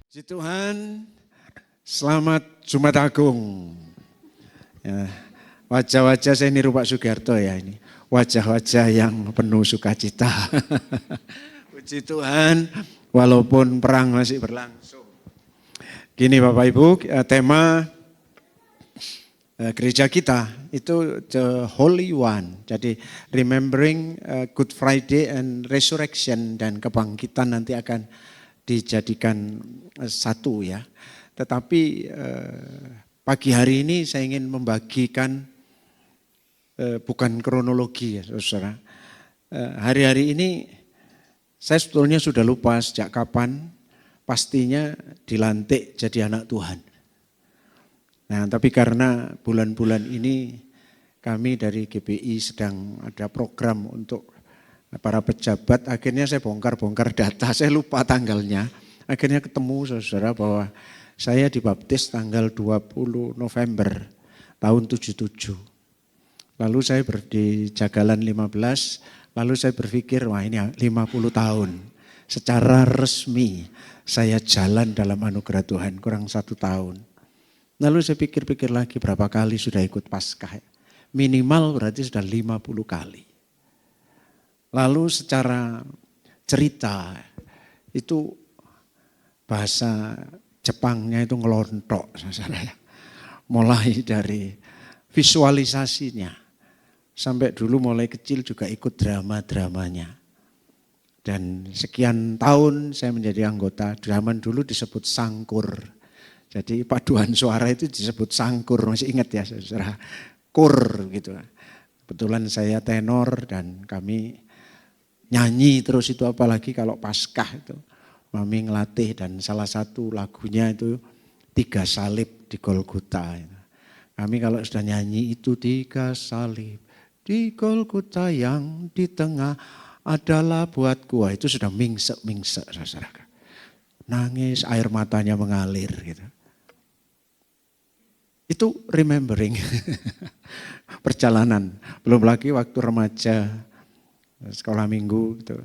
Puji Tuhan, selamat Jumat Agung. Ya, wajah-wajah saya niru Pak Sugiharto ya ini. Wajah-wajah yang penuh sukacita. Puji Tuhan, walaupun perang masih berlangsung. Gini Bapak Ibu, tema gereja kita itu The Holy One. Jadi remembering Good Friday and Resurrection dan kebangkitan nanti akan dijadikan satu ya. Tetapi pagi hari ini saya ingin membagikan bukan kronologi ya saudara. Hari-hari ini saya sebetulnya sudah lupa sejak kapan pastinya dilantik jadi anak Tuhan. Nah tapi karena bulan-bulan ini kami dari GBI sedang ada program untuk para pejabat, akhirnya saya bongkar-bongkar data, saya lupa tanggalnya. Akhirnya ketemu saudara bahwa saya dibaptis tanggal 20 November tahun 77. Lalu saya di Jagalan 15, lalu saya berpikir wah ini 50 tahun. Secara resmi saya jalan dalam anugerah Tuhan kurang 1 tahun. Lalu saya pikir-pikir lagi berapa kali sudah ikut Paskah. Minimal berarti sudah 50 kali. Lalu secara cerita itu bahasa Jepangnya itu ngelontok saudara. Mulai dari visualisasinya sampai dulu mulai kecil juga ikut drama-dramanya. Dan sekian tahun saya menjadi anggota, zaman dulu disebut sangkur. Jadi paduan suara itu disebut sangkur, masih ingat ya saudara. Kur gitu. Kebetulan saya tenor dan kami nyanyi terus itu apalagi kalau Paskah itu. Mami ngelatih dan salah satu lagunya itu 3 salib di Golgota. Kami kalau sudah nyanyi itu 3 salib di Golgota yang di tengah adalah buatku. Itu sudah mingsek-mingsek saudara. Nangis air matanya mengalir gitu. Itu remembering perjalanan. Belum lagi waktu remaja sekolah minggu gitu.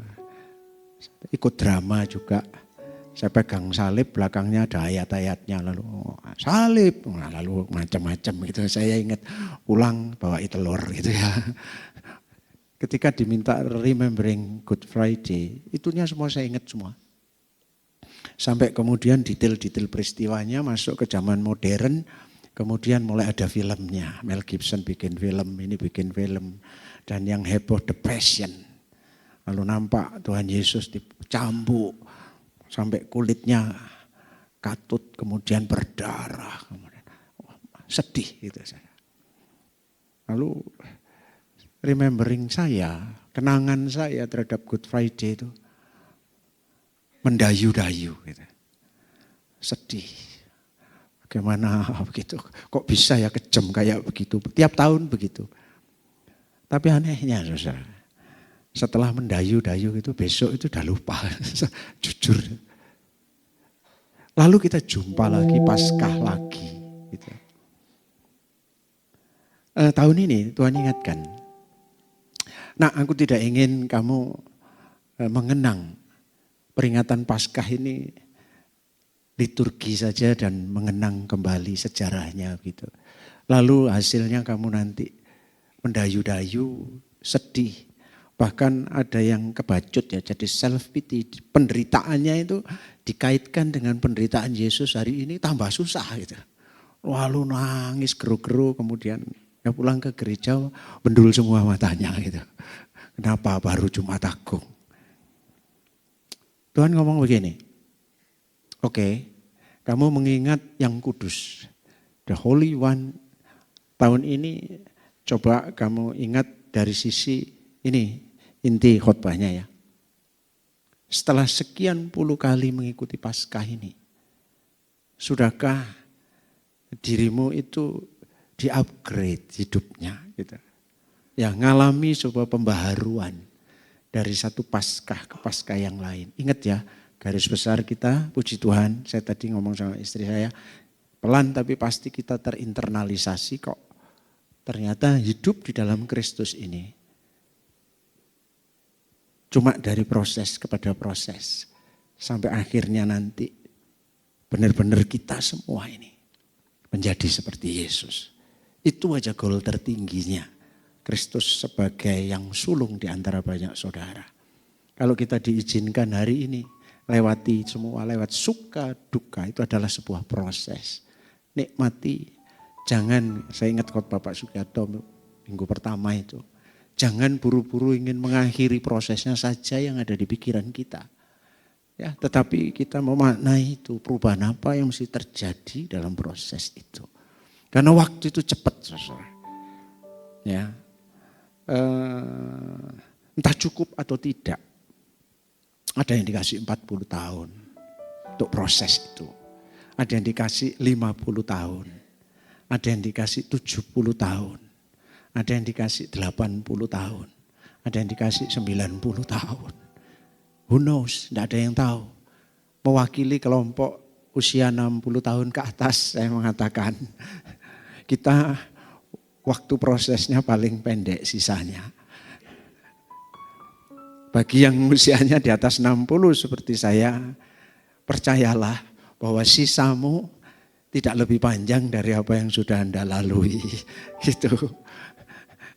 Ikut drama juga. Saya pegang salib, belakangnya ada ayat-ayatnya lalu salib, lalu macam-macam gitu. Saya ingat pulang bawa telur gitu ya. Ketika diminta remembering Good Friday, itunya semua saya ingat semua. Sampai kemudian detail-detail peristiwanya masuk ke zaman modern, kemudian mulai ada filmnya. Mel Gibson bikin film, ini bikin film. Dan yang heboh The Passion. Lalu nampak Tuhan Yesus dicambuk sampai kulitnya katut kemudian berdarah. Kemudian, sedih gitu saya. Lalu remembering saya, kenangan saya terhadap Good Friday itu mendayu-dayu gitu. Sedih. Bagaimana begitu? Kok bisa ya kejam kayak begitu? Tiap tahun begitu. Tapi anehnya saudara, setelah mendayu-dayu itu besok itu udah lupa, jujur. Lalu kita jumpa lagi, Paskah lagi. Gitu. Tahun ini Tuhan ingatkan, nah aku tidak ingin kamu mengenang peringatan Paskah ini liturgi saja dan mengenang kembali sejarahnya gitu. Lalu hasilnya kamu nanti mendayu-dayu, sedih. Bahkan ada yang kebacut ya, jadi self pity. Penderitaannya itu dikaitkan dengan penderitaan Yesus hari ini tambah susah gitu. Lalu nangis geru-geru kemudian ya pulang ke gereja bendul semua matanya gitu. Kenapa baru Jumat Agung? Tuhan ngomong begini, oke, kamu mengingat yang kudus, the Holy One. Tahun ini coba kamu ingat dari sisi ini inti khotbahnya ya. Setelah sekian puluh kali mengikuti Paskah ini, sudahkah dirimu itu di-upgrade hidupnya gitu. Ya ngalami sebuah pembaharuan dari satu Paskah ke Paskah yang lain. Ingat ya, garis besar kita, puji Tuhan, saya tadi ngomong sama istri saya, pelan tapi pasti kita terinternalisasi kok. Ternyata hidup di dalam Kristus ini cuma dari proses kepada proses sampai akhirnya nanti benar-benar kita semua ini menjadi seperti Yesus. Itu aja goal tertingginya. Kristus sebagai yang sulung di antara banyak saudara. Kalau kita diizinkan hari ini lewati semua, lewat suka duka, itu adalah sebuah proses. Nikmati, jangan, saya ingat khotbah Pak Sugiarto minggu pertama itu. Jangan buru-buru ingin mengakhiri prosesnya saja yang ada di pikiran kita. Ya, tetapi kita memaknai itu perubahan apa yang mesti terjadi dalam proses itu. Karena waktu itu cepat, saudara. Ya, entah cukup atau tidak. Ada yang dikasih 40 tahun untuk proses itu. Ada yang dikasih 50 tahun. Ada yang dikasih 70 tahun. Ada yang dikasih 80 tahun. Ada yang dikasih 90 tahun. Who knows? Tidak ada yang tahu. Mewakili kelompok usia 60 tahun ke atas, saya mengatakan. Kita waktu prosesnya paling pendek sisanya. Bagi yang usianya di atas 60 seperti saya, percayalah bahwa sisamu tidak lebih panjang dari apa yang sudah Anda lalui. Gitu.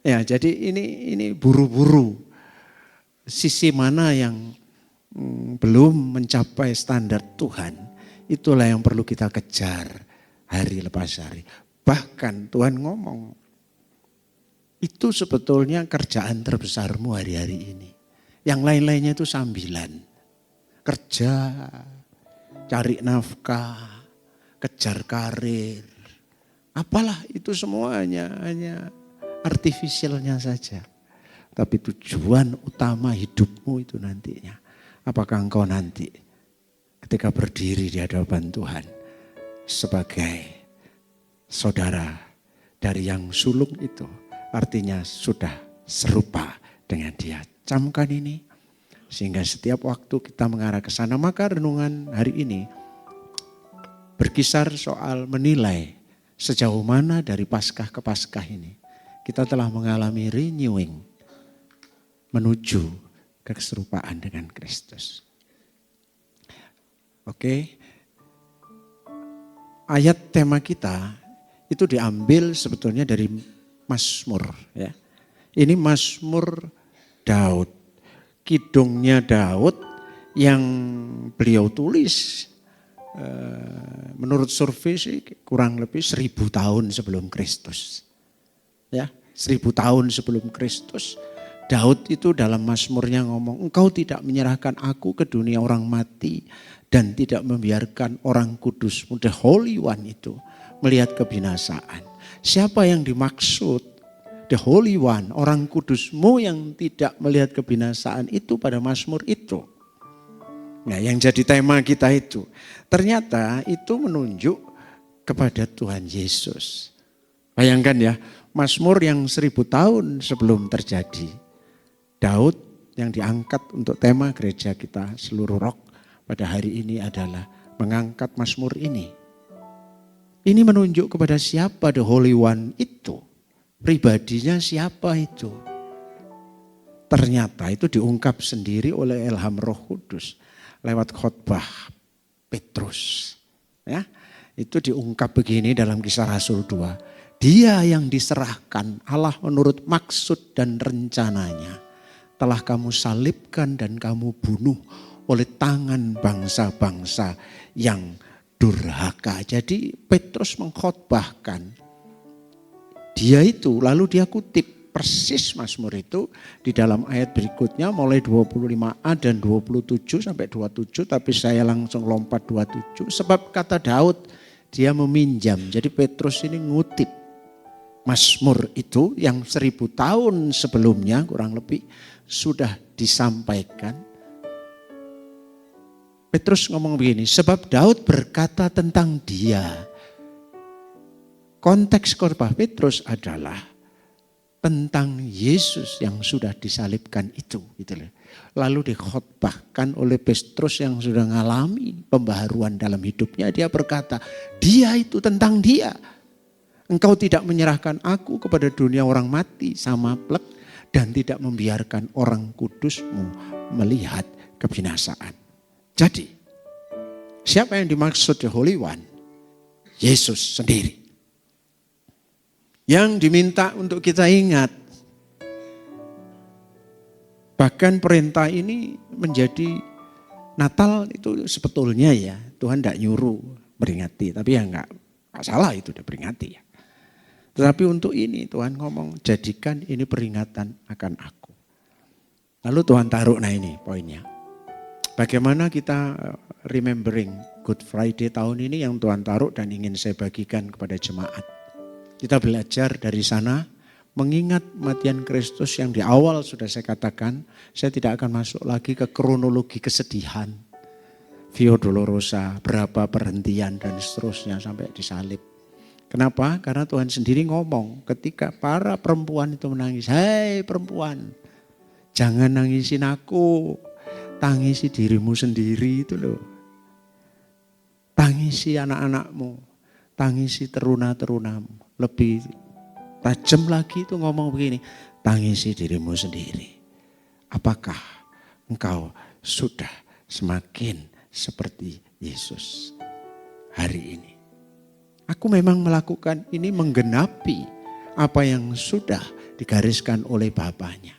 Ya, jadi ini buru-buru. Sisi mana yang belum mencapai standar Tuhan, itulah yang perlu kita kejar hari lepas hari. Bahkan Tuhan ngomong, itu sebetulnya kerjaan terbesarmu hari-hari ini. Yang lain-lainnya itu sambilan. Kerja, cari nafkah, kejar karir. Apalah itu semuanya hanya artifisialnya saja. Tapi tujuan utama hidupmu itu nantinya. Apakah engkau nanti ketika berdiri di hadapan Tuhan sebagai saudara dari yang sulung itu. Artinya sudah serupa dengan dia. Camkan ini sehingga setiap waktu kita mengarah ke sana. Maka renungan hari ini berkisar soal menilai sejauh mana dari Paskah ke Paskah ini kita telah mengalami renewing menuju keserupaan dengan Kristus. Oke. Ayat tema kita itu diambil sebetulnya dari Mazmur, ya. Ini Mazmur Daud, kidungnya Daud yang beliau tulis menurut survei sih kurang lebih 1000 tahun sebelum Kristus. Ya, 1000 tahun sebelum Kristus. Daud itu dalam Mazmurnya ngomong, engkau tidak menyerahkan aku ke dunia orang mati dan tidak membiarkan orang kudusmu, the Holy One itu melihat kebinasaan. Siapa yang dimaksud? The Holy One, orang kudusmu yang tidak melihat kebinasaan itu pada Mazmur itu. Nah, yang jadi tema kita itu. Ternyata itu menunjuk kepada Tuhan Yesus. Bayangkan ya, Mazmur yang 1000 tahun sebelum terjadi. Daud yang diangkat untuk tema gereja kita seluruh rock pada hari ini adalah mengangkat Mazmur ini. Ini menunjuk kepada siapa the Holy One itu. Pribadinya siapa itu? Ternyata itu diungkap sendiri oleh ilham Roh Kudus lewat khotbah Petrus. Ya, itu diungkap begini dalam Kisah Rasul 2. Dia yang diserahkan Allah menurut maksud dan rencananya telah kamu salibkan dan kamu bunuh oleh tangan bangsa-bangsa yang durhaka. Jadi Petrus mengkhotbahkan dia itu, lalu dia kutip persis Mazmur itu di dalam ayat berikutnya mulai 25a dan 27 sampai 27, tapi saya langsung lompat 27. Sebab kata Daud dia meminjam, jadi Petrus ini ngutip Mazmur itu yang 1000 tahun sebelumnya kurang lebih sudah disampaikan. Petrus ngomong begini, sebab Daud berkata tentang dia. Konteks khotbah Petrus adalah tentang Yesus yang sudah disalibkan itu. Gitu loh. Lalu dikhotbahkan oleh Petrus yang sudah mengalami pembaharuan dalam hidupnya. Dia berkata, dia itu tentang dia. Engkau tidak menyerahkan aku kepada dunia orang mati sama plek dan tidak membiarkan orang kudusmu melihat kebinasaan. Jadi Siapa yang dimaksud the Holy One? Yesus sendiri. Yang diminta untuk kita ingat. Bahkan perintah ini menjadi Natal itu sebetulnya ya, Tuhan tidak nyuruh peringati. Tapi ya enggak salah itu dia peringati ya. Tetapi untuk ini Tuhan ngomong, jadikan ini peringatan akan aku. Lalu Tuhan taruh, nah ini poinnya. Bagaimana kita remembering Good Friday tahun ini yang Tuhan taruh dan ingin saya bagikan kepada jemaat. Kita belajar dari sana, mengingat kematian Kristus yang di awal sudah saya katakan, saya tidak akan masuk lagi ke kronologi kesedihan. Via Dolorosa, berapa perhentian dan seterusnya sampai disalib. Kenapa? Karena Tuhan sendiri ngomong ketika para perempuan itu menangis, "Hai perempuan, jangan nangisin aku, tangisi dirimu sendiri," itu loh. Tangisi anak-anakmu, tangisi teruna-terunamu. Lebih tajam lagi itu ngomong begini, tangisi dirimu sendiri. Apakah engkau sudah semakin seperti Yesus hari ini? Aku memang melakukan ini menggenapi apa yang sudah digariskan oleh Bapaknya.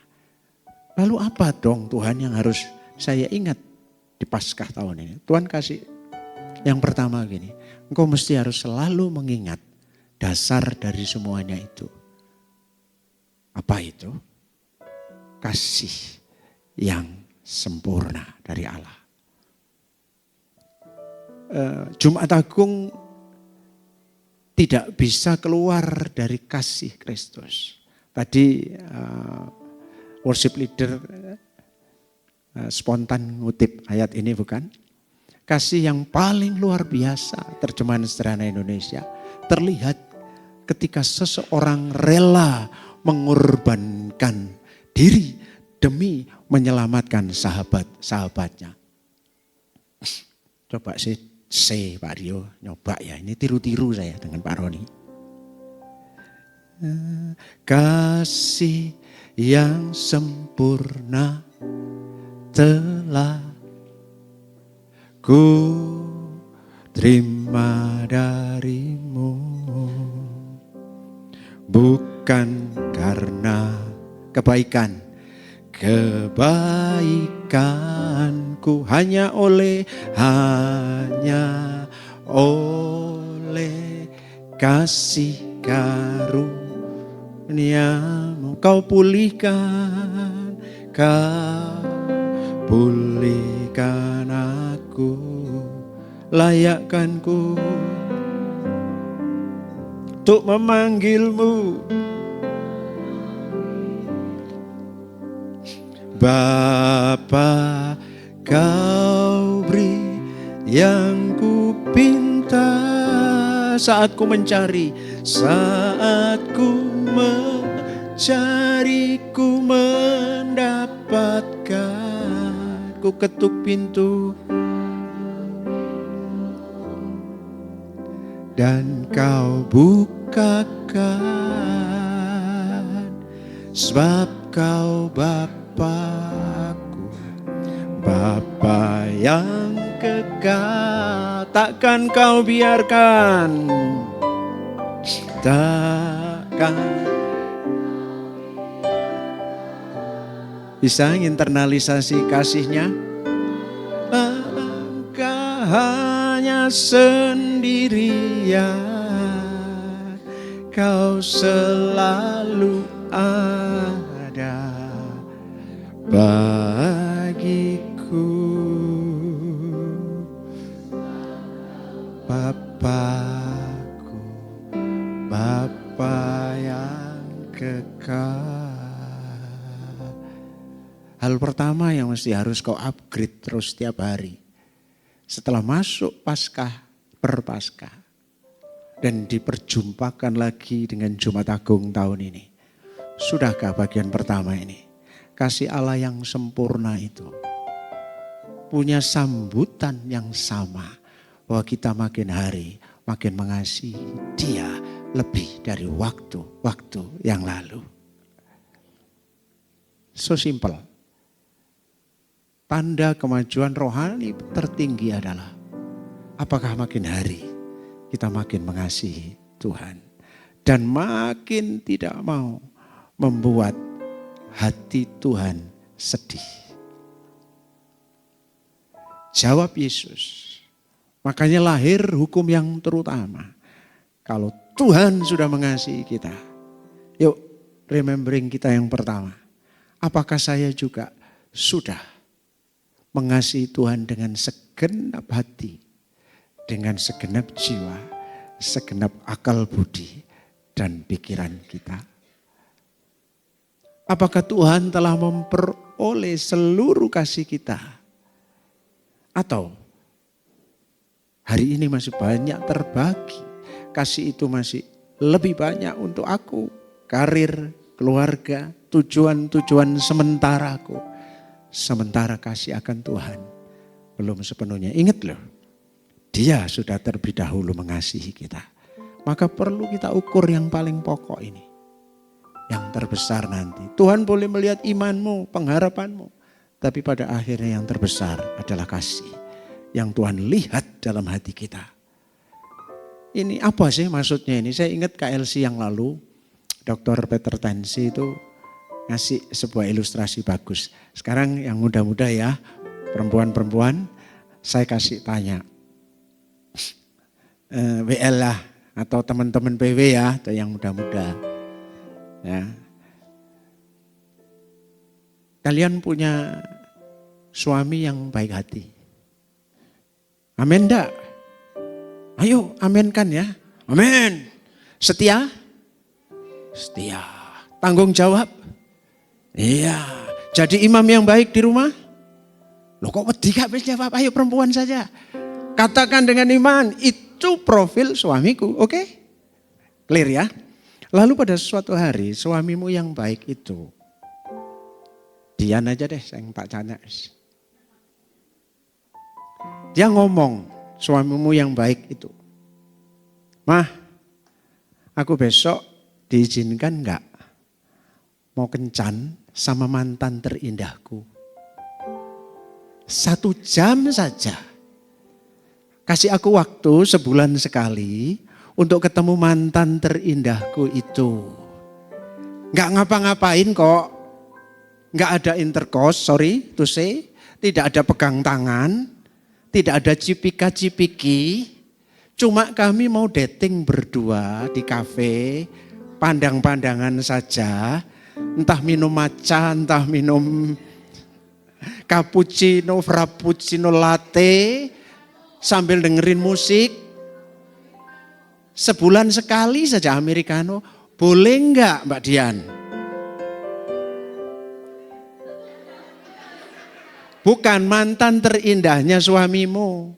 Lalu apa dong Tuhan yang harus saya ingat di Paskah tahun ini? Tuhan kasih yang pertama gini, engkau mesti harus selalu mengingat dasar dari semuanya itu. Apa itu? Kasih yang sempurna dari Allah. Jumat Agung tidak bisa keluar dari kasih Kristus. Tadi worship leader spontan ngutip ayat ini bukan? Kasih yang paling luar biasa, terjemahan sederhana Indonesia, terlihat ketika seseorang rela mengorbankan diri demi menyelamatkan sahabat-sahabatnya. Coba Pak Rio nyoba ya, ini tiru-tiru saya dengan Pak Roni. Kasih yang sempurna telah ku terima darimu, bukan karena kebaikanku, hanya oleh kasih karuniamu kau pulihkan aku, layakkanku untuk memanggilmu Bapa. Kau beri yang ku pinta saat ku mencari, ku mendapatkan, ku ketuk pintu dan kau bukakan, sebab kau Bapakku, Bapa yang kekal, takkan kau biarkan, bisa internalisasi kasihnya. Engkau hanya sendirian, kau selalu ada bagiku, Bapakku, Bapa yang kekal. Hal pertama yang mesti harus kau upgrade terus setiap hari. Setelah masuk Paskah, Perpaskah, dan diperjumpakan lagi dengan Jumat Agung tahun ini. Sudahkah bagian pertama ini? Kasih Allah yang sempurna itu punya sambutan yang sama. Bahwa kita makin hari makin mengasihi Dia lebih dari waktu-waktu yang lalu. So simple. Tanda kemajuan rohani tertinggi adalah Apakah makin hari kita makin mengasihi Tuhan dan makin tidak mau membuat hati Tuhan sedih? Jawab Yesus. Makanya lahir hukum yang terutama. Kalau Tuhan sudah mengasihi kita, yuk remembering kita yang pertama. Apakah saya juga sudah mengasihi Tuhan dengan segenap hati, dengan segenap jiwa, segenap akal budi dan pikiran kita? Apakah Tuhan telah memperoleh seluruh kasih kita? Atau hari ini masih banyak terbagi, kasih itu masih lebih banyak untuk aku, karir, keluarga, tujuan-tujuan sementaraku. Sementara kasih akan Tuhan belum sepenuhnya. Ingat loh, Dia sudah terlebih dahulu mengasihi kita. Maka perlu kita ukur yang paling pokok ini. Yang terbesar nanti. Tuhan boleh melihat imanmu, pengharapanmu. Tapi pada akhirnya yang terbesar adalah kasih. Yang Tuhan lihat dalam hati kita. Ini apa sih maksudnya ini? Saya ingat KLC yang lalu, Dr. Peter Tensi itu ngasih sebuah ilustrasi bagus. Sekarang yang muda-muda ya, perempuan-perempuan, saya kasih tanya. WL lah, atau teman-teman PW ya, atau yang muda-muda. Ya. Kalian punya suami yang baik hati. Amin enggak? Ayo aminkan ya. Amin. Setia? Setia. Tanggung jawab? Iya. Jadi imam yang baik di rumah? Loh kok wedi gak bisa jawab? Ayo perempuan saja. Katakan dengan iman, itu profil suamiku. Oke? Clear ya? Lalu pada suatu hari suamimu yang baik itu, Dian aja deh yang tak tanya. Dia ngomong, suamimu yang baik itu, Mah, aku besok diizinkan enggak mau kencan sama mantan terindahku? 1 jam saja. Kasih aku waktu sebulan sekali untuk ketemu mantan terindahku itu. Enggak ngapa-ngapain kok. Enggak ada intercourse, sorry to say. Tidak ada pegang tangan. Tidak ada cipika-cipiki. Cuma kami mau dating berdua di kafe. Pandang-pandangan saja. Entah minum matcha, entah minum cappuccino, frappuccino, latte. Sambil dengerin musik. Sebulan sekali saja americano. Boleh enggak Mbak Dian? Bukan mantan terindahnya suamimu.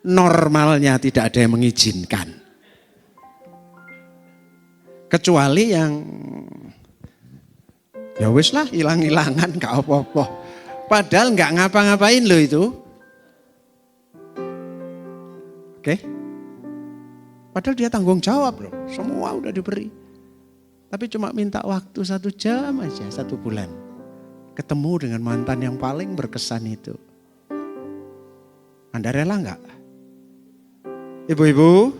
Normalnya tidak ada yang mengizinkan. Kecuali yang ya wis lah hilang-hilangan gak apa-apa. Padahal gak ngapa-ngapain loh itu. Oke. Padahal dia tanggung jawab loh. Semua udah diberi. Tapi cuma minta waktu 1 jam aja, 1 bulan. Ketemu dengan mantan yang paling berkesan itu. Anda rela enggak? Ibu-ibu?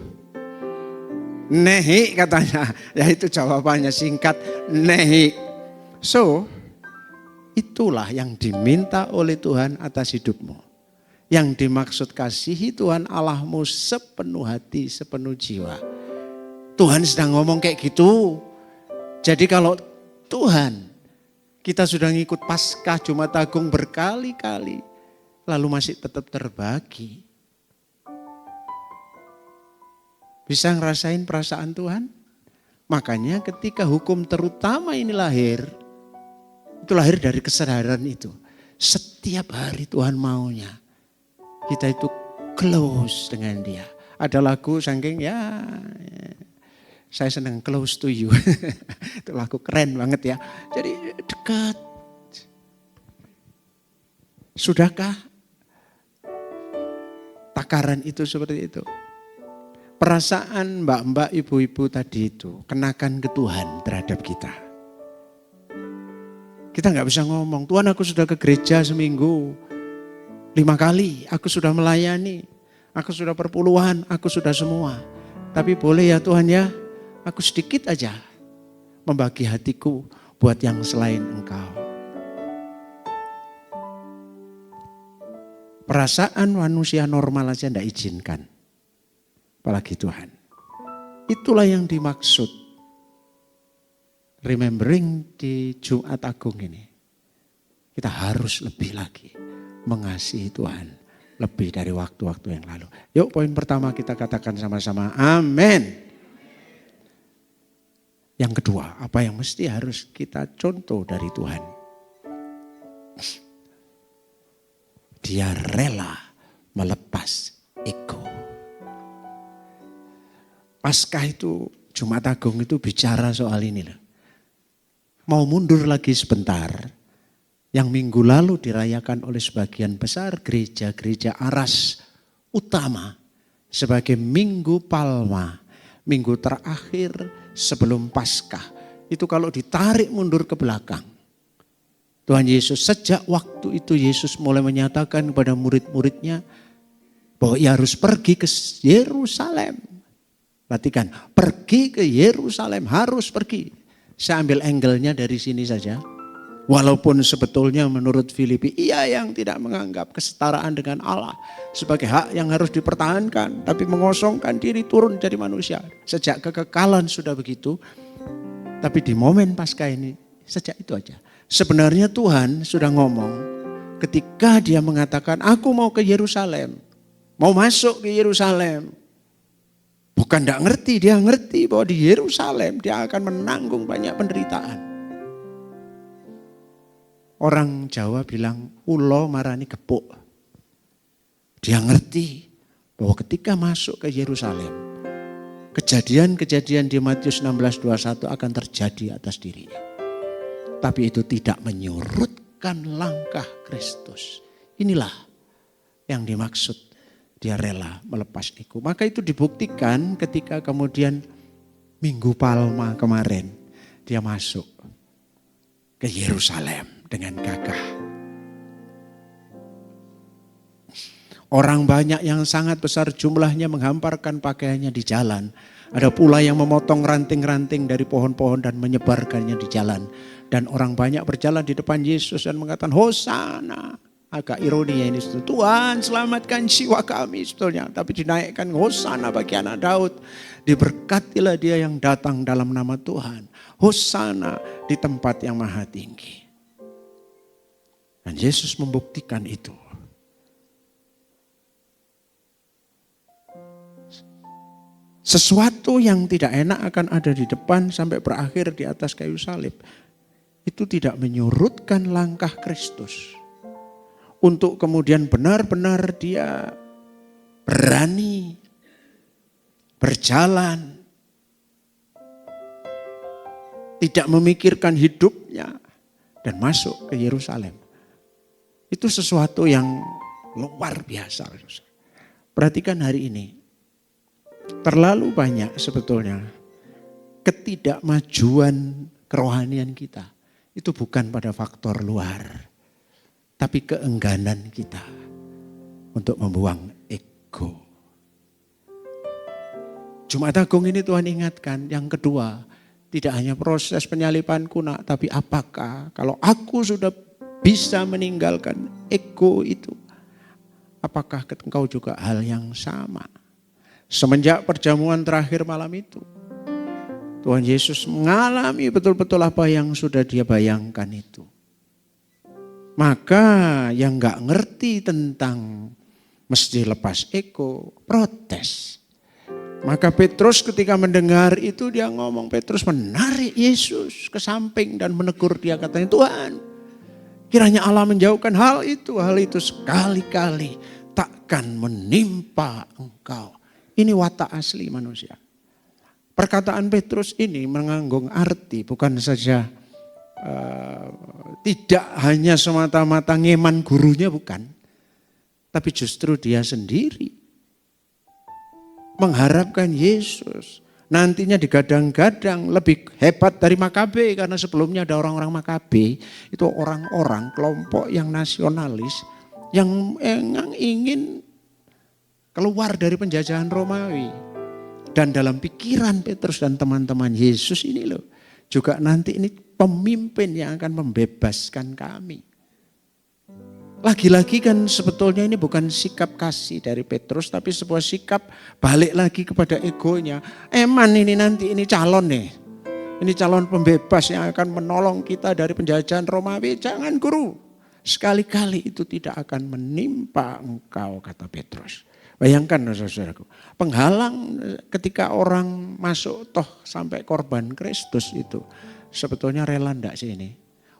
Nehi katanya. Ya itu jawabannya singkat. Nehi. So, itulah yang diminta oleh Tuhan atas hidupmu. Yang dimaksud kasihi Tuhan Allahmu sepenuh hati, sepenuh jiwa. Tuhan sedang ngomong kayak gitu. Jadi kalau Tuhan, kita sudah ngikut Paskah Jumat Agung berkali-kali, lalu masih tetap terbagi. Bisa ngerasain perasaan Tuhan? Makanya ketika hukum terutama ini lahir, itu lahir dari kesadaran itu. Setiap hari Tuhan maunya kita itu close dengan Dia. Ada lagu saking ya saya senang close to you. Itu lagu keren banget ya. Jadi dekat. Sudahkah takaran itu seperti itu? Perasaan mbak-mbak, ibu-ibu tadi itu kenakan ke Tuhan terhadap kita. Kita gak bisa ngomong, Tuhan aku sudah ke gereja seminggu. 5 kali aku sudah melayani, aku sudah perpuluhan, aku sudah semua. Tapi boleh ya Tuhan ya, aku sedikit aja membagi hatiku buat yang selain Engkau. Perasaan manusia normal aja tidak izinkan. Apalagi Tuhan. Itulah yang dimaksud. Remembering di Jumat Agung ini. Kita harus lebih lagi mengasihi Tuhan. Lebih dari waktu-waktu yang lalu. Yuk poin pertama kita katakan sama-sama. Amin. Yang kedua, apa yang mesti harus kita contoh dari Tuhan? Dia rela melepas ego. Paskah itu, Jumat Agung itu bicara soal ini loh. Mau mundur lagi sebentar, yang minggu lalu dirayakan oleh sebagian besar gereja-gereja Aras utama sebagai Minggu Palma, minggu terakhir sebelum Paskah. Itu kalau ditarik mundur ke belakang. Tuhan Yesus sejak waktu itu Yesus mulai menyatakan kepada murid-muridnya bahwa ia harus pergi ke Yerusalem. Perhatikan, pergi ke Yerusalem, harus pergi. Saya ambil angle-nya dari sini saja. Walaupun sebetulnya menurut Filipi ia yang tidak menganggap kesetaraan dengan Allah sebagai hak yang harus dipertahankan. Tapi mengosongkan diri turun jadi manusia. Sejak kekekalan sudah begitu. Tapi di momen Paskah ini sejak itu aja. Sebenarnya Tuhan sudah ngomong ketika dia mengatakan aku mau ke Yerusalem. Mau masuk ke Yerusalem. Bukan tidak ngerti, dia ngerti bahwa di Yerusalem dia akan menanggung banyak penderitaan. Orang Jawa bilang ulo marani gepuk. Dia ngerti bahwa ketika masuk ke Yerusalem, kejadian-kejadian di Matius 16:21 akan terjadi atas dirinya. Tapi itu tidak menyurutkan langkah Kristus. Inilah yang dimaksud dia rela melepas ego. Maka itu dibuktikan ketika kemudian Minggu Palma kemarin dia masuk ke Yerusalem dengan gagah. Orang banyak yang sangat besar jumlahnya menghamparkan pakaiannya di jalan. Ada pula yang memotong ranting-ranting dari pohon-pohon dan menyebarkannya di jalan. Dan orang banyak berjalan di depan Yesus dan mengatakan Hosana. Agak ironi ya ini. Tuhan selamatkan jiwa kami sebetulnya. Tapi dinaikkan Hosana bagi anak Daud. Diberkatilah dia yang datang dalam nama Tuhan. Hosana di tempat yang maha tinggi. Dan Yesus membuktikan itu. Sesuatu yang tidak enak akan ada di depan sampai berakhir di atas kayu salib. Itu tidak menyurutkan langkah Kristus. Untuk kemudian benar-benar dia berani berjalan. Tidak memikirkan hidupnya dan masuk ke Yerusalem. Itu sesuatu yang luar biasa. Perhatikan hari ini. Terlalu banyak sebetulnya ketidakmajuan kerohanian kita. Itu bukan pada faktor luar. Tapi keengganan kita untuk membuang ego. Jumat Agung ini Tuhan ingatkan. Yang kedua, tidak hanya proses penyalibanku nak. Tapi apakah kalau aku sudah bisa meninggalkan ego itu. Apakah engkau juga hal yang sama? Semenjak perjamuan terakhir malam itu. Tuhan Yesus mengalami betul-betul apa yang sudah dia bayangkan itu. Maka yang gak ngerti tentang mesti lepas ego, protes. Maka Petrus ketika mendengar itu dia ngomong, Petrus menarik Yesus ke samping dan menegur dia katanya, Tuhan kiranya Allah menjauhkan hal itu sekali-kali takkan menimpa engkau. Ini watak asli manusia. Perkataan Petrus ini mengandung arti bukan saja tidak hanya semata-mata ngeman gurunya bukan. Tapi justru dia sendiri mengharapkan Yesus nantinya digadang-gadang lebih hebat dari Makabe. Karena sebelumnya ada orang-orang Makabe, itu orang-orang kelompok yang nasionalis yang ingin keluar dari penjajahan Romawi. Dan dalam pikiran Petrus dan teman-teman, Yesus ini loh juga nanti ini pemimpin yang akan membebaskan kami. Lagi-lagi kan sebetulnya ini bukan sikap kasih dari Petrus, tapi sebuah sikap balik lagi kepada egonya. Eman ini nanti ini calon nih. Ini calon pembebas yang akan menolong kita dari penjajahan Romawi. Jangan guru, sekali-kali itu tidak akan menimpa engkau, kata Petrus. Bayangkan saudaraku, penghalang ketika orang masuk toh sampai korban Kristus itu. Sebetulnya rela enggak sih ini?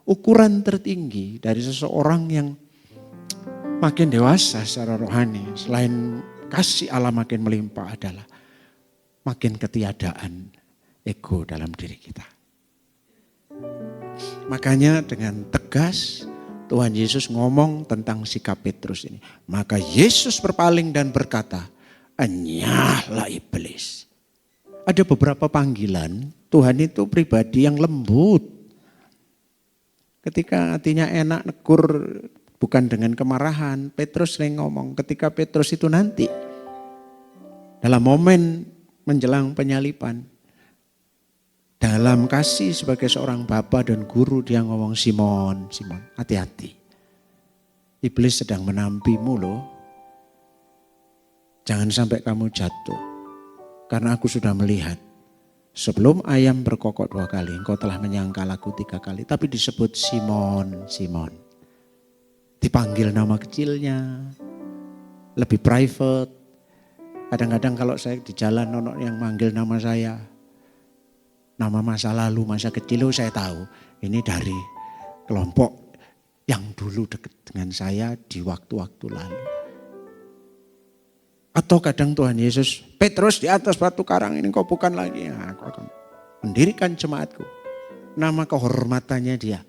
Ukuran tertinggi dari seseorang yang makin dewasa secara rohani, selain kasih Allah makin melimpah adalah makin ketiadaan ego dalam diri kita. Makanya dengan tegas Tuhan Yesus ngomong tentang sikap Petrus ini. Maka Yesus berpaling dan berkata, enyahlah iblis. Ada beberapa panggilan Tuhan itu pribadi yang lembut. Ketika hatinya enak negur bukan dengan kemarahan. Petrus sering ngomong ketika Petrus itu nanti dalam momen menjelang penyaliban. Dalam kasih sebagai seorang bapa dan guru dia ngomong, Simon, Simon, hati-hati. Iblis sedang menampimu loh. Jangan sampai kamu jatuh. Karena aku sudah melihat. Sebelum ayam berkokok 2 kali, engkau telah menyangkal aku 3 kali. Tapi disebut Simon, Simon. Dipanggil nama kecilnya. Lebih private. Kadang-kadang kalau saya di jalan ono yang manggil nama saya. Nama masa lalu, masa kecil saya tahu. Ini dari kelompok yang dulu dekat dengan saya di waktu-waktu lalu. Atau kadang Tuhan Yesus, Petrus di atas batu karang ini kau bukan lagi. Nah, aku akan mendirikan jemaatku. Nama kehormatannya dia.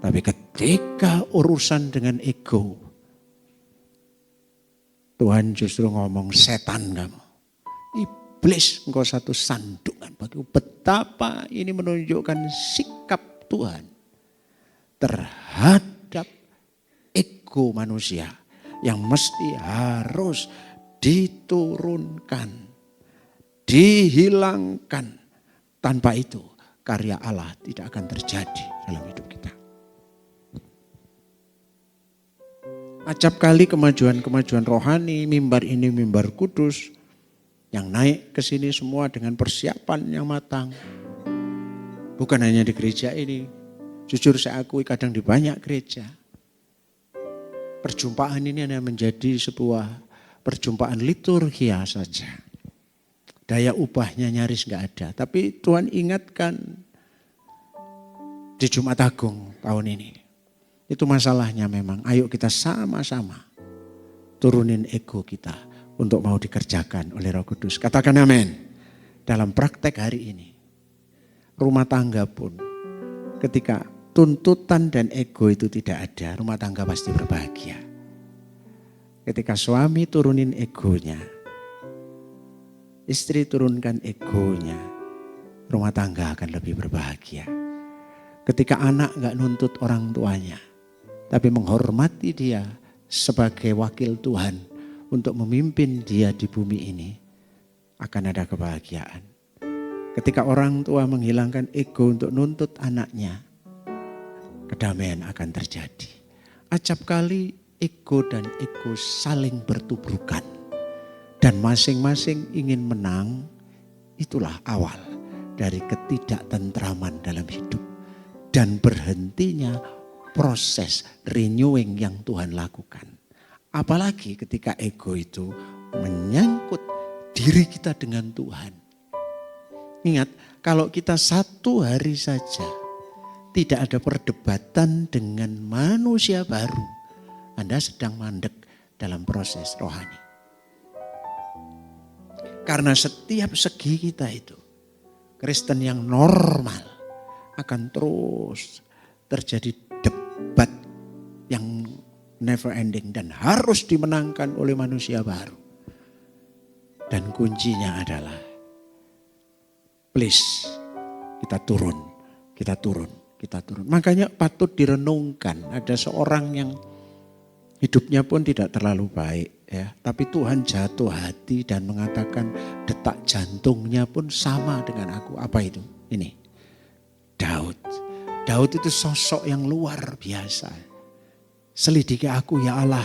Tapi ketika urusan dengan ego, Tuhan justru ngomong setan kamu. Iblis engkau satu sandukan bagiku. Betapa ini menunjukkan sikap Tuhan terhadap ego manusia yang mesti harus diturunkan, dihilangkan. Tanpa itu karya Allah tidak akan terjadi dalam hidup kita. Acap kali kemajuan-kemajuan rohani, mimbar ini mimbar kudus, yang naik ke sini semua dengan persiapan yang matang. Bukan hanya di gereja ini. Jujur saya akui kadang di banyak gereja. Perjumpaan ini hanya menjadi sebuah perjumpaan liturgia saja. Daya ubahnya nyaris gak ada. Tapi Tuhan ingatkan di Jumat Agung tahun ini. Itu masalahnya memang. Ayo kita sama-sama turunin ego kita. Untuk mau dikerjakan oleh Roh Kudus. Katakan amin. Dalam praktek hari ini. Rumah tangga pun. Ketika tuntutan dan ego itu tidak ada. Rumah tangga pasti berbahagia. Ketika suami turunin egonya. Istri turunkan egonya. Rumah tangga akan lebih berbahagia. Ketika anak gak nuntut orang tuanya. Tapi menghormati dia sebagai wakil Tuhan. Untuk memimpin dia di bumi ini akan ada kebahagiaan. Ketika orang tua menghilangkan ego untuk nuntut anaknya, kedamaian akan terjadi. Acap kali ego dan ego saling bertubrukan dan masing-masing ingin menang, itulah awal dari ketidaktentraman dalam hidup dan berhentinya proses renewing yang Tuhan lakukan. Apalagi ketika ego itu menyangkut diri kita dengan Tuhan. Ingat, kalau kita 1 hari saja tidak ada perdebatan dengan manusia baru, Anda sedang mandek dalam proses rohani. Karena setiap segi kita itu, Kristen yang normal akan terus terjadi debat yang never ending dan harus dimenangkan oleh manusia baru. Dan kuncinya adalah please kita turun. Makanya patut direnungkan. Ada seorang yang Hidupnya pun tidak terlalu baik ya, tapi Tuhan jatuh hati dan mengatakan detak jantungnya pun sama dengan aku. Apa itu? Ini Daud. Daud itu sosok yang luar biasa. Selidiki aku ya Allah,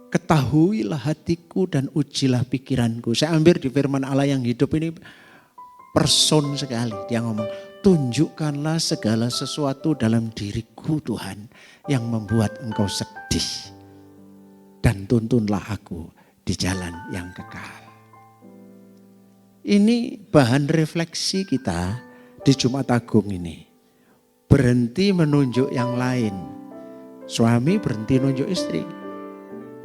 ketahuilah hatiku dan ujilah pikiranku. Saya ambil di firman Allah yang hidup ini person sekali. Dia ngomong, tunjukkanlah segala sesuatu dalam diriku Tuhan yang membuat engkau sedih. Dan tuntunlah aku di jalan yang kekal. Ini bahan refleksi kita di Jumat Agung ini. Berhenti menunjuk yang lain. Suami berhenti nunjuk istri.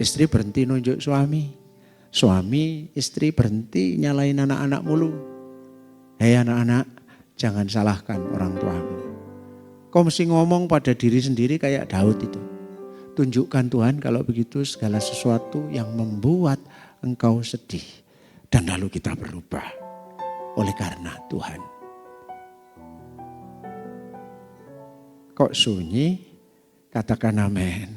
Istri berhenti nunjuk suami. Suami, istri berhenti nyalain anak-anak mulu. Hei anak-anak, jangan salahkan orang tuamu. Kau mesti ngomong pada diri sendiri kayak Daud itu. Tunjukkan Tuhan kalau begitu segala sesuatu yang membuat engkau sedih. Dan lalu kita berubah oleh karena Tuhan. Kok sunyi? Katakan amin.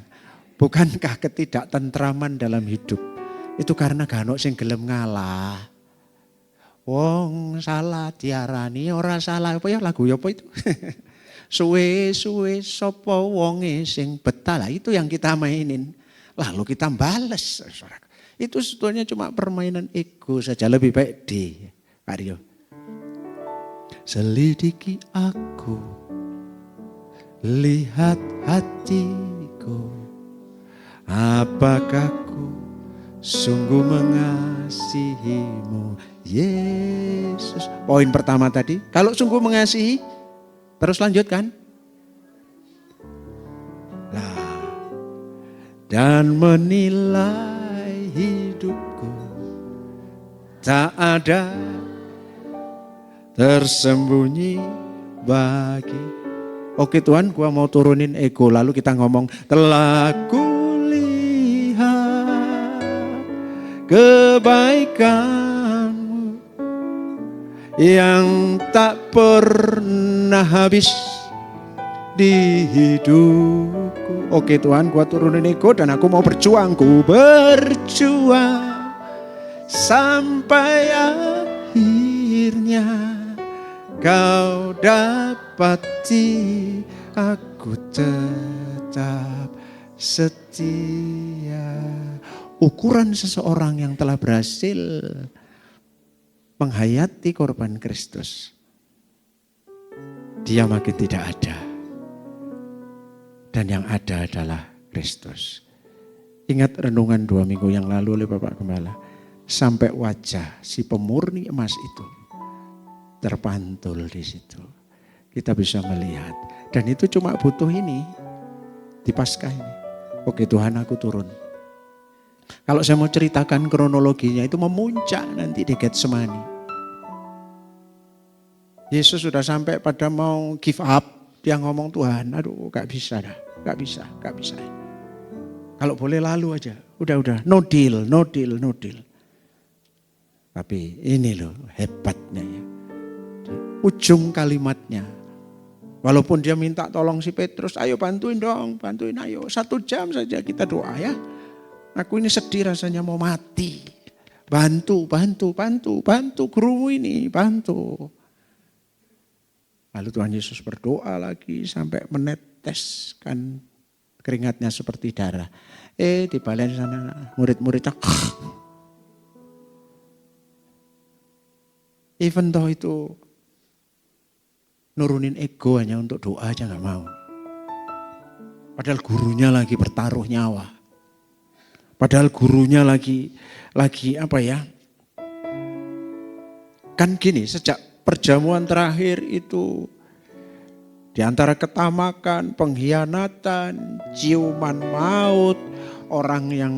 Bukankah ketidaktentraman dalam hidup itu karena gak ono sing gelem ngalah? Wong salah diarani ora salah. Apa ya lagu apa itu? Suwe-suwe sapa wonge sing betah. Itu yang kita mainin. Lalu kita bales. Itu sebetulnya cuma permainan ego saja. Lebih baik di Aryo. Selidiki aku, lihat hatiku, apakah ku sungguh mengasihimu Yesus. Poin pertama tadi, kalau sungguh mengasihi, terus lanjutkan. Lah, dan menilai hidupku tak ada tersembunyi bagi. Oke Tuhan, gua mau turunin ego. Lalu kita ngomong, telah kulihat kebaikanmu yang tak pernah habis di hidupku. Oke Tuhan, gua turunin ego dan aku mau berjuang. Ku berjuang sampai akhirnya kau dapati aku tetap setia. Ukuran seseorang yang telah berhasil menghayati korban Kristus, dia makin tidak ada. Dan yang ada adalah Kristus. Ingat renungan 2 minggu yang lalu oleh Bapak Gembala. Sampai wajah si pemurni emas itu terpantul di situ. Kita bisa melihat. Dan itu cuma butuh ini. Di Paskah ini. Oke Tuhan, aku turun. Kalau saya mau ceritakan kronologinya itu memuncak nanti di Getsemani. Yesus sudah sampai pada mau give up. Dia ngomong, Tuhan, aduh gak bisa dah. Gak bisa. Kalau boleh lalu aja. Udah. No deal. Tapi ini loh hebatnya ya. Ujung kalimatnya. Walaupun dia minta tolong si Petrus, ayo bantuin ayo. 1 jam saja kita doa ya. Aku ini sedih rasanya mau mati. Bantu gurumu ini, bantu. Lalu Tuhan Yesus berdoa lagi sampai meneteskan keringatnya seperti darah. Di balik sana murid-muridnya. Even though itu nurunin ego hanya untuk doa aja gak mau. Padahal gurunya lagi bertaruh nyawa. Padahal gurunya lagi apa ya. Kan gini, sejak perjamuan terakhir itu di antara ketamakan, pengkhianatan, ciuman maut, orang yang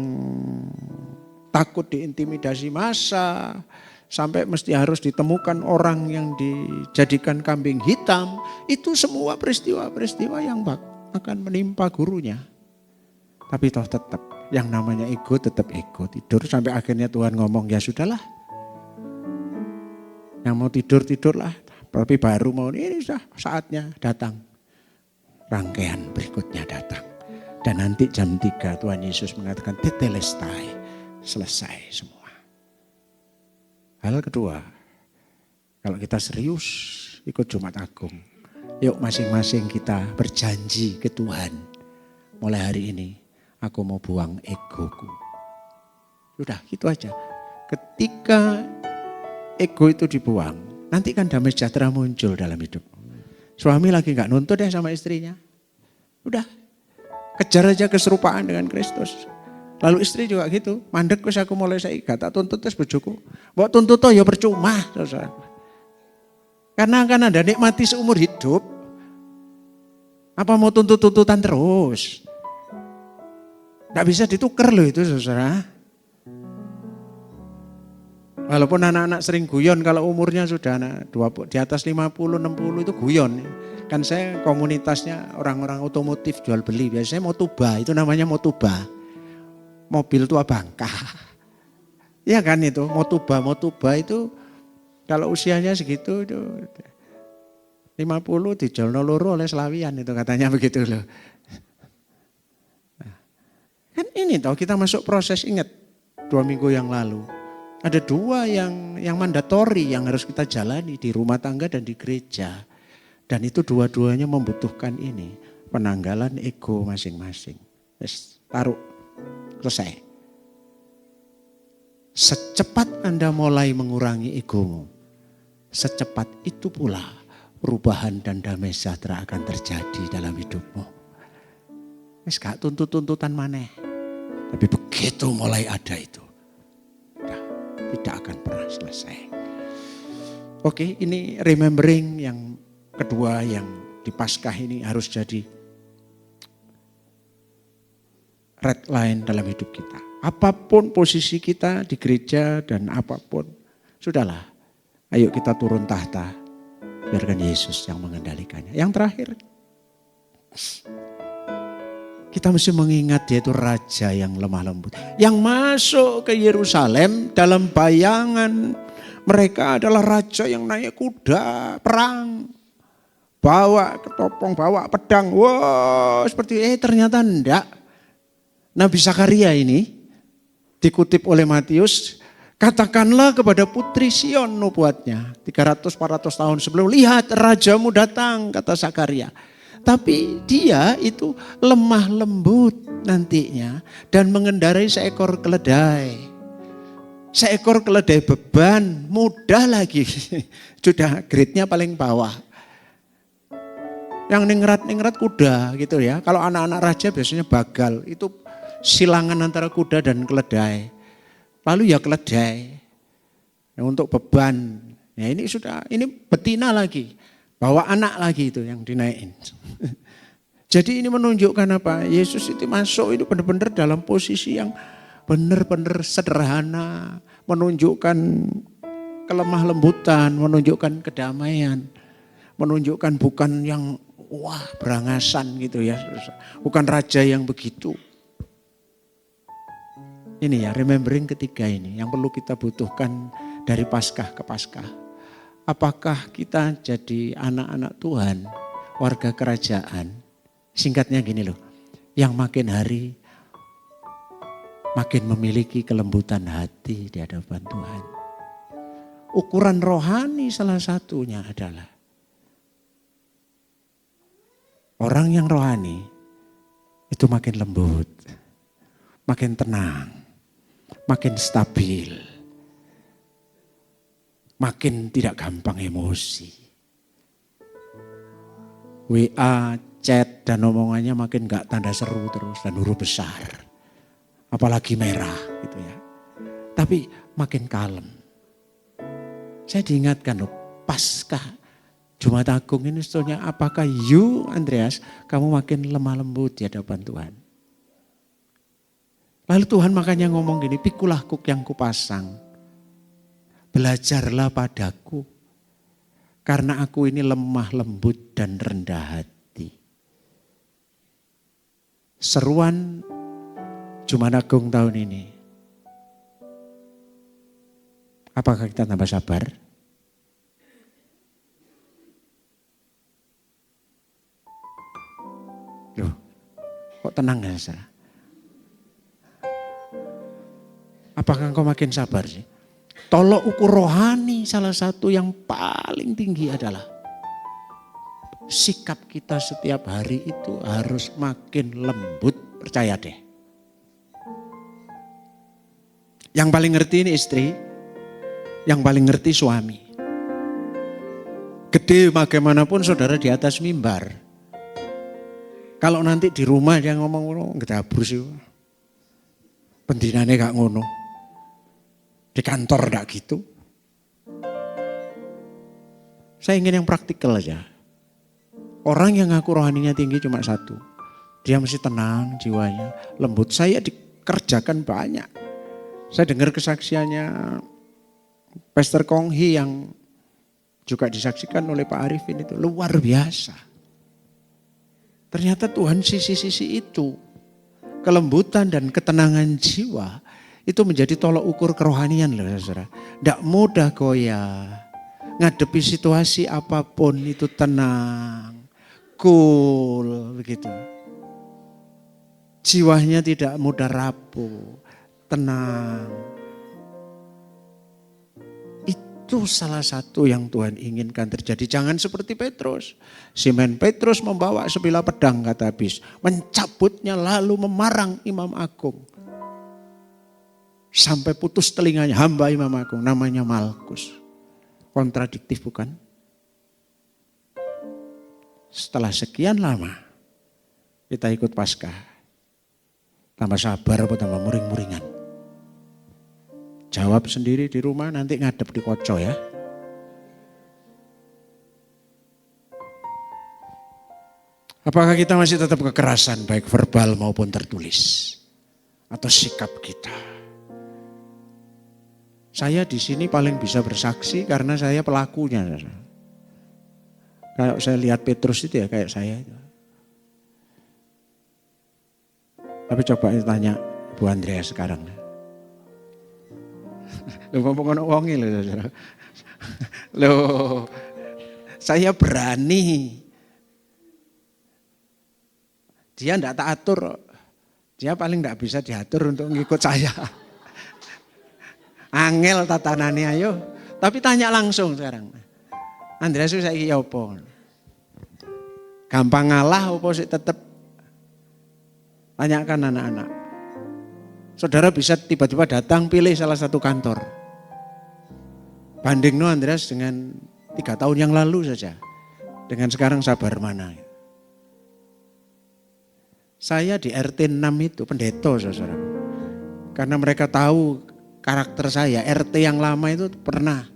takut diintimidasi massa, sampai mesti harus ditemukan orang yang dijadikan kambing hitam. Itu semua peristiwa-peristiwa yang akan menimpa gurunya. Tapi toh tetap yang namanya ego tetap ego. Tidur sampai akhirnya Tuhan ngomong, ya sudahlah. Yang mau tidurlah. Tapi baru mau ini sudah saatnya datang. Rangkaian berikutnya datang. Dan nanti jam 3 Tuhan Yesus mengatakan tetelestai, selesai semua. Hal kedua, kalau kita serius ikut Jumat Agung, yuk masing-masing kita berjanji ke Tuhan. Mulai hari ini aku mau buang egoku. Sudah gitu aja. Ketika ego itu dibuang, nanti kan damai sejahtera muncul dalam hidup. Suami lagi gak nuntut ya sama istrinya. Udah, kejar aja keserupaan dengan Kristus. Lalu istri juga gitu, mandek wis aku mulai saiki gak tak tuntut terus bojoku. Mbok tuntut ya percuma, saudara. Karena akan ada nikmati seumur hidup. Apa mau tuntut-tuntutan terus? Gak bisa ditukar loh itu, saudara. Walaupun anak-anak sering guyon kalau umurnya sudah di atas 50, 60 itu guyon. Kan saya komunitasnya orang-orang otomotif jual beli. Biasanya Motuba, itu namanya Motuba. Mobil tua bangka. Iya kan itu, Motuba itu kalau usianya segitu itu 50 dijolno loro oleh Selawian itu katanya begitu loh. Nah, kan ini toh kita masuk proses, ingat 2 minggu yang lalu. Ada 2 yang mandatori yang harus kita jalani di rumah tangga dan di gereja. Dan itu dua-duanya membutuhkan ini, penanggalan ego masing-masing. Taruh, selesai. Secepat Anda mulai mengurangi egomu, secepat itu pula perubahan dan damai sejahtera akan terjadi dalam hidupmu. Wis gak tuntut-tuntutan maneh. Tapi begitu mulai ada itu, tidak akan pernah selesai. Oke, ini remembering yang kedua yang di Paskah ini harus jadi red line dalam hidup kita. Apapun posisi kita di gereja dan apapun, sudahlah. Ayo kita turun tahta, biarkan Yesus yang mengendalikannya. Yang terakhir, kita mesti mengingat dia itu raja yang lemah lembut. Yang masuk ke Yerusalem dalam bayangan mereka adalah raja yang naik kuda perang. Bawa ketopong, bawa pedang. Wah, seperti ternyata enggak. Nabi Zakaria ini dikutip oleh Matius, katakanlah kepada putri Sion nubuatnya. 300-400 tahun sebelum, lihat rajamu datang, kata Zakaria. Tapi dia itu lemah lembut nantinya dan mengendarai seekor keledai. Seekor keledai beban, mudah lagi. Sudah grade-nya paling bawah. Yang ningrat-ningrat kuda gitu ya. Kalau anak-anak raja biasanya bagal. Itu silangan antara kuda dan keledai. Lalu ya keledai. Ya, untuk beban. Ya ini betina lagi. Bawa anak lagi itu yang dinaikin. Jadi ini menunjukkan apa? Yesus itu masuk itu benar-benar dalam posisi yang benar-benar sederhana. Menunjukkan kelemah lembutan, menunjukkan kedamaian. Menunjukkan bukan yang wah berangasan gitu ya. Bukan raja yang begitu. Ini ya remembering ketiga ini yang perlu kita butuhkan dari Paskah ke Paskah. Apakah kita jadi anak-anak Tuhan, warga kerajaan, singkatnya gini loh, yang makin hari makin memiliki kelembutan hati di hadapan Tuhan. Ukuran rohani salah satunya adalah orang yang rohani itu makin lembut, makin tenang, makin stabil. Makin tidak gampang emosi. WA, chat dan omongannya makin gak tanda seru terus dan huruf besar. Apalagi merah gitu ya. Tapi makin kalem. Saya diingatkan loh, Paskah Jumat Agung ini sebetulnya apakah you Andreas kamu makin lemah lembut di hadapan Tuhan. Lalu Tuhan makanya ngomong gini, pikulah kuk yang kupasang. Belajarlah padaku, karena aku ini lemah lembut dan rendah hati. Seruan Jumat Agung tahun ini. Apakah kita tambah sabar? Loh, kok kok tenang ya saudara? Apakah engkau makin sabar sih? Tolok ukur rohani salah satu yang paling tinggi adalah sikap kita setiap hari itu harus makin lembut, percaya deh. Yang paling ngerti ini istri, yang paling ngerti suami. Gede bagaimanapun saudara di atas mimbar. Kalau nanti di rumah dia ngomong ngedabur sih. Pendinane gak ngono. Di kantor gak gitu. Saya ingin yang praktikal aja. Orang yang ngaku rohaninya tinggi cuma satu. Dia mesti tenang jiwanya, lembut. Saya dikerjakan banyak. Saya dengar kesaksiannya Pastor Konghi yang juga disaksikan oleh Pak Arifin itu luar biasa. Ternyata Tuhan sisi-sisi itu, kelembutan dan ketenangan jiwa itu menjadi tolok ukur kerohanian loh saudara. Tidak mudah goyah, ngadepi situasi apapun itu tenang, cool begitu. Jiwanya tidak mudah rapuh, tenang. Itu salah satu yang Tuhan inginkan terjadi. Jangan seperti Petrus. Simon Petrus membawa sebilah pedang kata Bis. Mencabutnya lalu memarang Imam Agung. Sampai putus telinganya hamba Imam Agung namanya Malkus. Kontradiktif bukan? Setelah sekian lama kita ikut Paskah. Tambah sabar apa tambah muring-muringan? Jawab sendiri di rumah, nanti ngadep di koco ya. Apakah kita masih tetap kekerasan baik verbal maupun tertulis? Atau sikap kita? Saya di sini paling bisa bersaksi karena saya pelakunya. Kayak saya lihat Petrus itu ya kayak saya. Tapi coba tanya Bu Andrea sekarang. Loh ngomong wongi loh saudara. Loh saya berani. Dia enggak tak atur. Dia paling enggak bisa diatur untuk ngikut saya. Angel tatanannya ayo. Tapi tanya langsung sekarang. Andreas saiki ya apa? Gampang ngalah apa sih tetep? Tanyakan anak-anak. Saudara bisa tiba-tiba datang pilih salah satu kantor. Banding no Andreas dengan 3 tahun yang lalu saja. Dengan sekarang sabar mana. Saya di RT 6 itu pendeta saudara. Karena mereka tahu karakter saya. RT yang lama itu pernah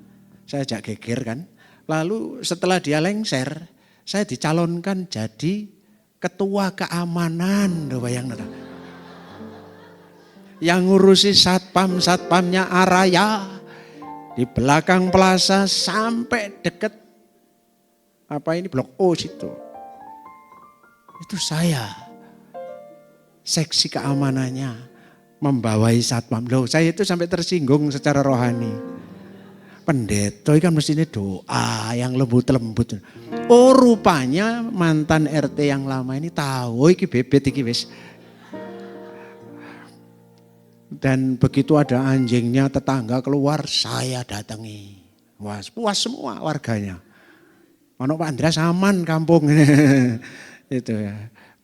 saya ajak geger kan. Lalu setelah dia lengser, saya dicalonkan jadi ketua keamanan. Bayangkan. Yang ngurusi satpamnya Araya. Di belakang plaza sampai deket Blok O situ. Itu saya. Seksi keamanannya membawai satpam. Loh, saya itu sampai tersinggung secara rohani. Pendeta kan mestinya doa yang lembut-lembut. Oh, rupanya mantan RT yang lama ini tahu iki bebet iki wis. Dan begitu ada anjingnya tetangga keluar, saya datangi. Wah, puas semua warganya. Ono Pak Andreas aman kampung. Itu ya.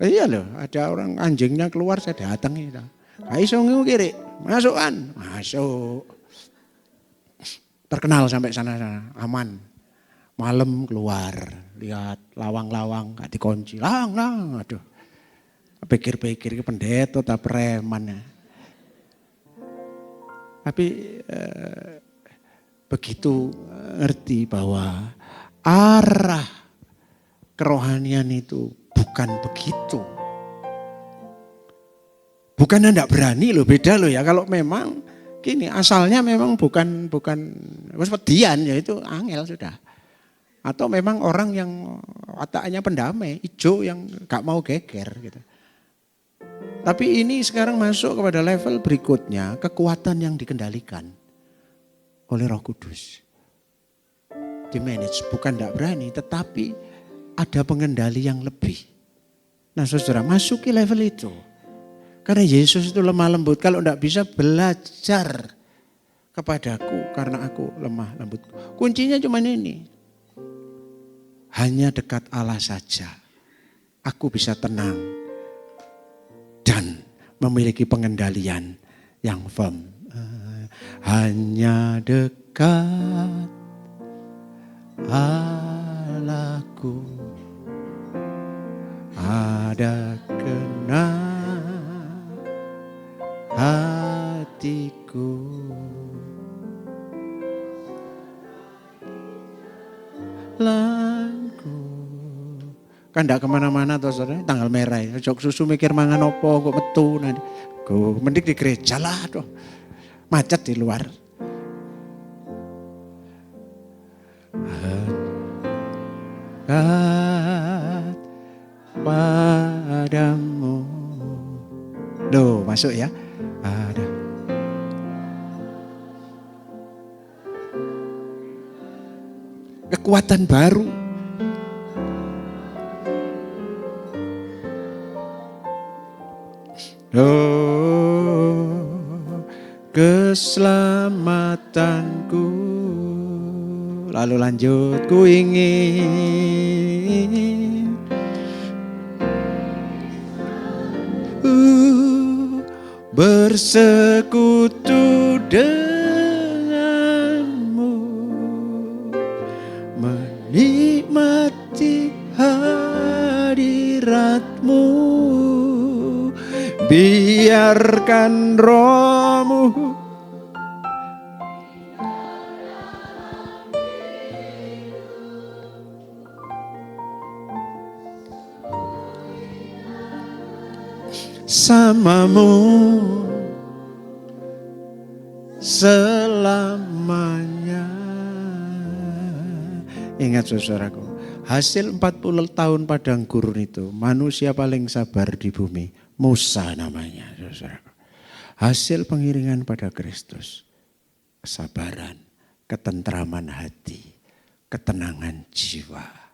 Iya loh, ada orang anjingnya keluar saya datangi. Iso kiri, masukan, masuk. Terkenal sampai sana-sana, aman. Malam keluar, lihat lawang-lawang gak dikunci. Lang, aduh. Pikir-pikir pendeta tak preman ya. Tapi begitu ngerti bahwa arah kerohanian itu bukan begitu. Bukan enggak berani loh, beda loh ya. Kalau memang gini, asalnya memang bukan pedian ya itu angel sudah. Atau memang orang yang wataknya pendamai, hijau yang gak mau geger gitu. Tapi ini sekarang masuk kepada level berikutnya, kekuatan yang dikendalikan oleh Roh Kudus. Di manage, bukan tidak berani, tetapi ada pengendali yang lebih. Nah saudara, masuki level itu. Karena Yesus itu lemah lembut. Kalau enggak bisa belajar kepadaku karena aku lemah lembut. Kuncinya cuma ini. Hanya dekat Allah saja. Aku bisa tenang. Dan memiliki pengendalian yang firm. Hanya dekat Allahku. Ada kenang hatiku. Lagu. Kan enggak kemana-mana tuh saudara, tanggal merah ya. Jok susu mikir mangan opo kok metu nanti. Go mending di gereja lah tuh. Macet di luar. Dekat padamu. Loh, masuk ya. Ada. Kekuatan baru. Oh, keselamatanku. Lalu lanjut, ku ingin bersekutu denganmu, menikmati hadiratmu, biarkan rohmu samamu selamanya. Ingat saudaraku, hasil 40 tahun padang gurun itu, manusia paling sabar di bumi, Musa namanya saudaraku. Hasil pengiringan pada Kristus, kesabaran, ketentraman hati, ketenangan jiwa.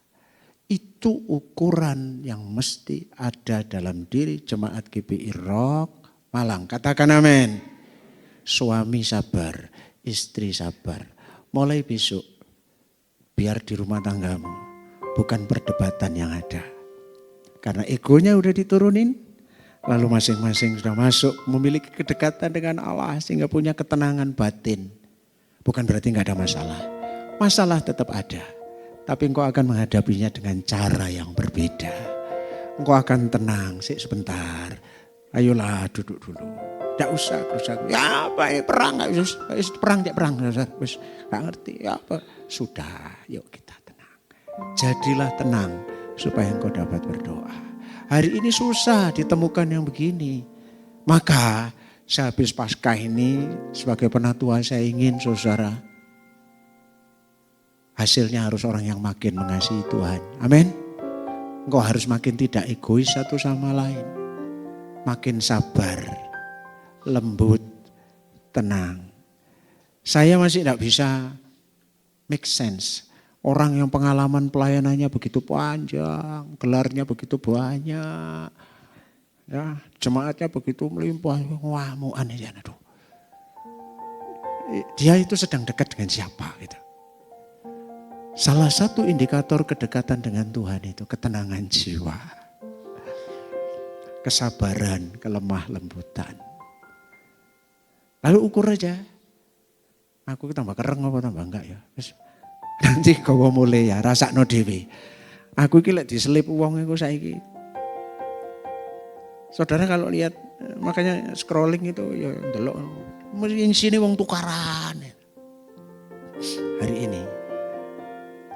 Itu ukuran yang mesti ada dalam diri jemaat GBI Rock Malang. Katakan amin. Suami sabar, istri sabar. Mulai besok, biar di rumah tanggamu bukan perdebatan yang ada. Karena egonya udah diturunin, lalu masing-masing sudah masuk memiliki kedekatan dengan Allah sehingga punya ketenangan batin. Bukan berarti nggak ada masalah. Masalah tetap ada. Tapi engkau akan menghadapinya dengan cara yang berbeda. Engkau akan tenang, sebentar. Ayolah duduk dulu. Tidak usah berusaha. Ya apa ya perang, perang tidak perang. Gak ngerti ya apa. Sudah yuk kita tenang. Jadilah tenang supaya engkau dapat berdoa. Hari ini susah ditemukan yang begini. Maka sehabis Paskah ini sebagai penatua saya ingin saudara. Hasilnya harus orang yang makin mengasihi Tuhan. Amin. Engkau harus makin tidak egois satu sama lain. Makin sabar, lembut, tenang. Saya masih tidak bisa make sense. Orang yang pengalaman pelayanannya begitu panjang, gelarnya begitu banyak. Ya, jemaatnya begitu melimpah. Wah, mau aneh ya. Aduh. Dia itu sedang dekat dengan siapa gitu. Salah satu indikator kedekatan dengan Tuhan itu ketenangan jiwa. Kesabaran, kelemah lembutan. Lalu ukur aja. Aku tambah kereng apa tambah enggak ya. Nanti kau mulai ya rasakno dhewe. Aku iki lek diselip wong iku saiki. Saudara kalau lihat makanya scrolling itu ya ndelok mesti sini wong tukaran. Hari ini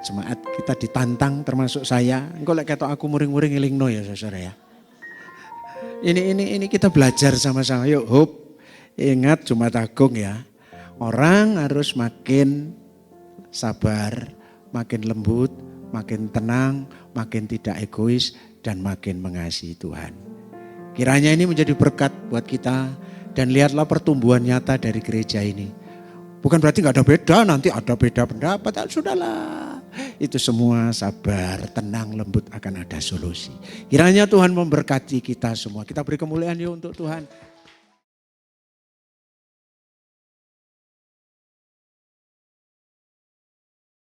jemaat kita ditantang termasuk saya. Engko lek ketok aku muring-muring ngelingno ya saudara ya. Ini kita belajar sama-sama. Yuk Hope, ingat Jumat Agung ya. Orang harus makin sabar, makin lembut, makin tenang, makin tidak egois dan makin mengasihi Tuhan. Kiranya ini menjadi berkat buat kita dan lihatlah pertumbuhan nyata dari gereja ini. Bukan berarti nggak ada beda, nanti ada beda pendapat. Sudahlah. itu semua sabar, tenang, lembut akan ada solusi. Kiranya Tuhan memberkati kita semua. Kita beri kemuliaan yuk untuk Tuhan.